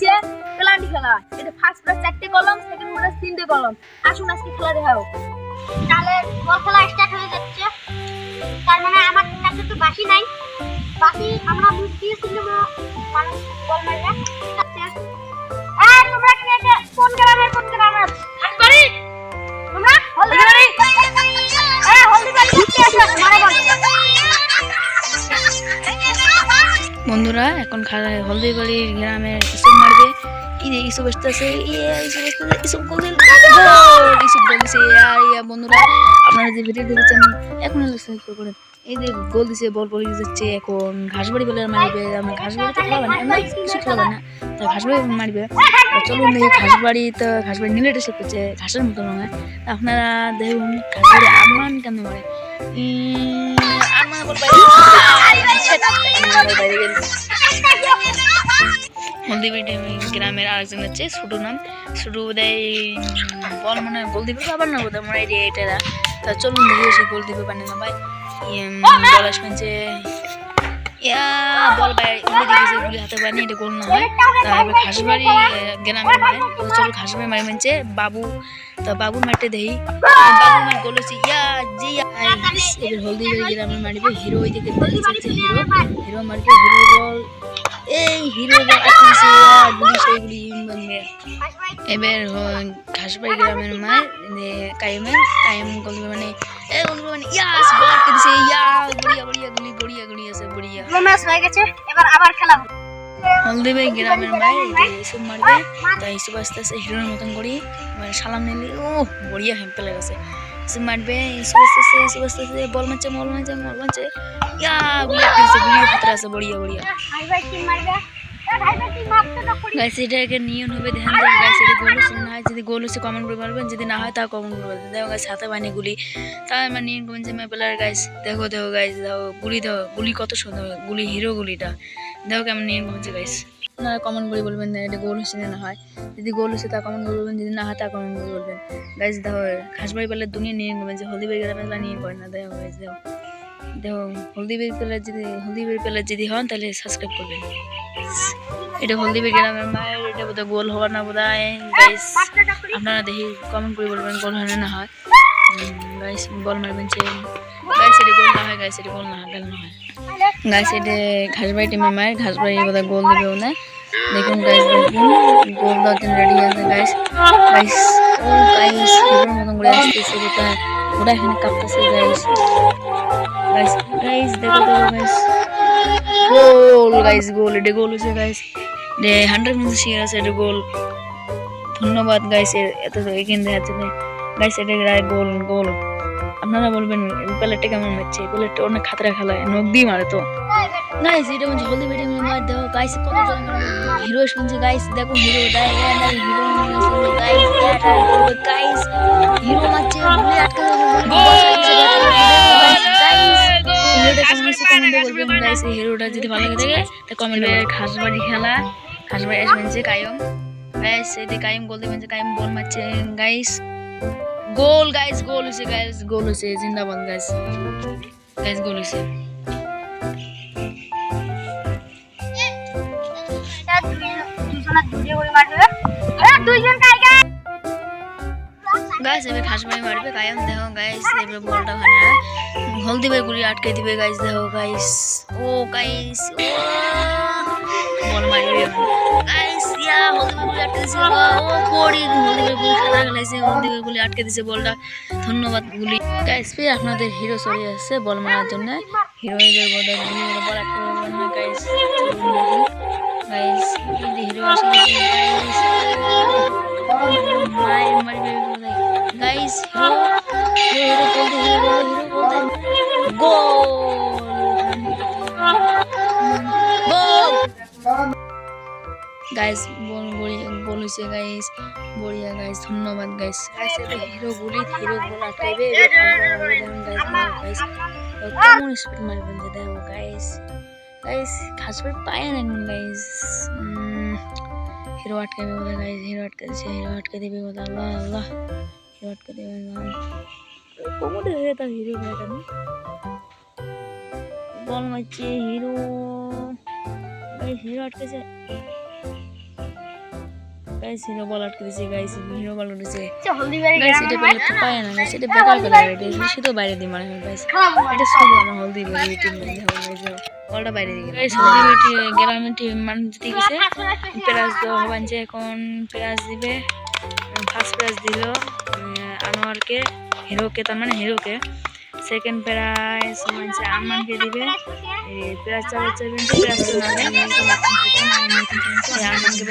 নিচে পেলান্টি খেলা। এটা ফার্স্ট প্রাইজ 4টে কলম, সেকেন্ড প্রাইজ 3টে কলম। আসুন আজকে খেলা দেখাও। তাহলে বল খেলা স্টার্ট হয়ে যাচ্ছে। তার মানে আমার কাছে তো বাসি নাই, বাসি আমরা বুঝ দিয়েছিলাম মানুষ বল মারবে। তোমরা কে কে কোন গ্রামের হাসবাড়ি? তোমরা হলদিবাড়ি? হলদিবাড়ি কে আছে মারা বল। বন্ধুরা এখন হলদিবাড়ির গ্রামের ইসব মারবে। ইসব আসতেছে, ইসব গোল দিছে। বন্ধুরা আপনারা যে ভিডিও দেখেছেন এখন সাবস্ক্রাইব করুন। এই যে গোল দিছে, বল পড়ে যাচ্ছে। এখন ঘাসবাড়ি বলে মারবে। আমরা ঘাসবাড়ি তো খেলাবে না, আমরা কিছু খেলাবে না, তাই ঘাসবাড়ি মারবে। চলুন দেখি ঘাসবাড়ি। তো ঘাসবাড়ি নীলের এসে করছে ঘাসের মতো রঙে। আপনারা দেখুন ঘাসবাড়ি আরমান কেন মারে। হলদিবাড়ি গ্রামের আরেকজন হচ্ছে ছোট নাম, ছোট বোধহয় বল মনে হয় গোল দিবে, আবার না বোধহয় মনে হয় এটা। তা চলুন দেখি সে গোল দিবে পারে না ভাই। বল আসবেন যে বল ভাই গুলি হাতে পারেনি, এটা গোল না হয়। তারপর ঘাসবাড়ি গ্রামের মারে। চলো ঘাসবাড়ি মারি মানছে বাবু। তা বাবুর মারতে দেখি বাবু মার গোল হচ্ছে এবার হলদিবাড়ি গ্রামের মারিবে হিরো। ওই দিকে হিরো মারবে। হিরো বল, এই হিরো বল গুলি সেইগুলি এবার ঘাসবাড়ি গ্রামের মার কাইম গোল মানে ইয়াস বল কে দিছে। বড়িয়া গুলি আছে বড়িয়া। ম্যাচ হয়ে গেছে, এবার আবার খেলা হবে। হলদিবাড়ি গ্রামের মায়ের এইসব মারবে। তাই এইসব আস্তে আস্তে হিরোর মতন করি সালাম নিলে ও বড়িয়া হ্যাম্পেলে গেছে। এসব মারবে, এসব আস্তে আস্তে বল মারছে ইয়া গুলি হাতে আছে বড়িয়া। গাইস এটাকে নিয়ন হবে, ধ্যান দেবেন গাইস। এটা গোল হচ্ছে না হয়, যদি গোল হচ্ছে কমেন্ট করে বলবেন, যদি না হয় তা কমেন্ট করে বলবেন। দেখো গাইস হাতে বানি গুলি, তাই আমার নিয়ন করবেন যে মেপেলার গাইস। দেখো গাইস, দেখো গুলি কত সুন্দর গুলি, হিরো গুলিটা দেখো কেমন নিয়ন করছে গাইস। আপনারা কমেন্ট করে বলবেন এটা গোল হচ্ছে না হয়, যদি গোল হচ্ছে তা কমেন্ট করে বলবেন, যদি না হয় তা কমেন্ট করে বলবেন গাইস। দেখো ঘাসবাড়ি পাল্লার দুনিয়া নিয়ন করবেন যে হলদিবাড়ি গ্রামের নিয়ন করেন না। দেখো গাইস, দেখো হলদিবাড়ি প্লেয়ার যদি হন তাহলে সাবস্ক্রাইব করবেন। এটা হলদিবাড়ি গ্রামের মায়ের, এটা বোধহয় গোল হওয়ার না বোধহয় গাইস। আপনারা দেখি কমেন্ট করে বলবেন গোল হয় না হয় গাইস। বল মারবেন যে গাইস, এটা গোল না হয় গাইস, এটা গোল না হয় গাইস। এটা ঘাসবাড়ি টিমের মায়ের, ঘাসবাড়ি বোধহয় গোল দেবেও না। দেখুন গাইস, দেখুন গোল দেওয়ার জন্য রেডি আছে গাইস। ও গাইস হিরোর মতন করে আসতেছে, ওরা এখানে কাঁপতেছে গাইস। দেখো গাইস গোল গাইস, গোল এটা গোল হয়েছে গাইস। 100% শিওর আছে এটা গোল। ধন্যবাদ গাইস এত এখানে দেখাচ্ছে গাইস। এটা গোল। আপনারা বলবেন প্লেটটা কেমন মারছে, প্লেটটা অনেক খাতরা খেলায়, নখ দিয়ে মারে তো গাইস। এটা হচ্ছে হলদিবাড়ি মার। দেখো গাইস কত হিরো শুনছে গাইস। দেখো হিরো গাইস, হিরো মারছে গুলি আটকে হিরোটা যদি ভালো লাগে থাকে তা কমেন্টে ঘাসবাড়ি খেলা। ঘাসবাড়ি আসবেন যে কায়ম গাইস, এতে কায়ম গোল দেবেন যে কায়ম বল মারছে গাইস। গোল হয়েছে গাইস, গোল হয়েছে জিন্দাবাদ গাইস। গোল হয়েছে। গাইস এবার ঘাসবাড়ি মারবে কায়ম। দেখো গাইস এবার বলটা ওখানে হলদিবাড়ি গুলি আটকে দিবে গাইস। দেখো গাইস, ও গাইস বল মারবে গাইস। হলদিবাড়ি গুলি আটকে দিছে, ও পড়ি হলদিবাড়ি গুলি খেলা খেলাইছে, হলদিবাড়ি গুলি আটকে দিছে বলটা। ধন্যবাদ গুলি গাইস। ফির আপনাদের হিরো চলে আসছে বল মারার জন্য। হিরো বল আটকে না গাইস। গাইস হিরো আসে মারবে গাইস। হিরো গোল গাইস। বল হয়েছে গাইস, বড়িয়া গাইস। ধন্যবাদ গাইস। হিরো গোল আটকাইবে গাইস। কেমন স্পিড মারবেন যে দেখো গাইস। ঘাসবাড়ি পায় না গাইস। হিরো আটকাইবে বোধ গাইস। হিরো আটকে দিবে বোধ। আল্লাহ হিরো আটকে দেবে কোমরে হয়ে তার হিরো ভাই কেন বল মারছে হিরো আটকেছে। গাইস হিরো বল আটকে দিছে গাইস হিরো বল উঠেছে হলদি বাড়ি গাইস এটা পেলে তো পায় না গাইস এটা বেকার পেলে এটা বেশি তো বাইরে দিই মানে গাইস এটা সব আমার হলদি বাড়ি টিম মধ্যে হবে গাইস বলটা বাইরে দিই গাইস হলদি গ্রামের টিম মান জিতে গেছে প্রাইজ দেওয়া হবে যে এখন প্রাইজ দিবে ফার্স্ট প্রাইজ দিল আনোয়ারকে হিরোকে তার মানে হিরোকে সেকেন্ড প্রাইজ মানে আরমানকে দিবে এই প্রাইজ চাওয়া চাইবেন প্রাইজ তো না আরমানকে